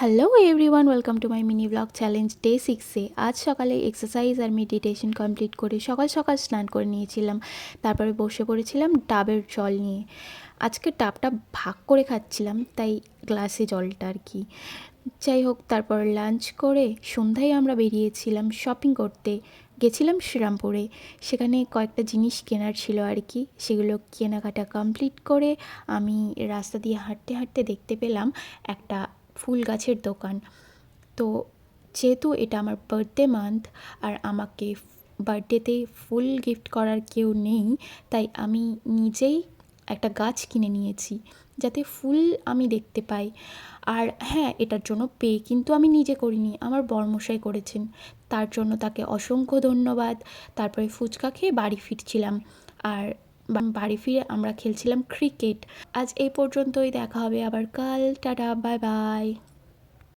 Hello everyone, welcome to my mini blog challenge day 6-এ। আজ সকালে এক্সারসাইজ আর meditation complete করে সকাল সকাল স্নান করে নিয়েছিলাম। তারপরে বসে পড়েছিলাম ডাবের জল নিয়ে। আজকে ডাবটা ভাগ করে খাচ্ছিলাম, তাই গ্লাসে জলটা আর কি। যাই হোক, তারপর লাঞ্চ করে সন্ধ্যায় আমরা বেরিয়েছিলাম শপিং করতে। গেছিলাম শ্রীরামপুরে। সেখানে কয়েকটা জিনিস কেনার ছিল আর কি। সেগুলো কেনাকাটা কমপ্লিট করে আমি রাস্তা দিয়ে হাঁটতে হাঁটতে দেখতে পেলাম একটা ফুল গাছের দোকান। তো যেহেতু এটা আমার বার্থডে মান্থ আর আমাকে বার্থডেতে ফুল গিফট করার কেউ নেই, তাই আমি নিজেই একটা গাছ কিনে নিয়েছি যাতে ফুল আমি দেখতে পাই। আর হ্যাঁ, এটার জন্য পে কিন্তু আমি নিজে করিনি, আমার বরমশাই করেছেন। তার জন্য তাকে অসংখ্য ধন্যবাদ। তারপরে ফুচকা খেয়ে বাড়ি ফিরছিলাম। আর বাড়ি ফিরে আমরা খেলছিলাম ক্রিকেট। আজ এই পর্যন্তই, দেখা হবে আবার কাল। Tata, bye bye.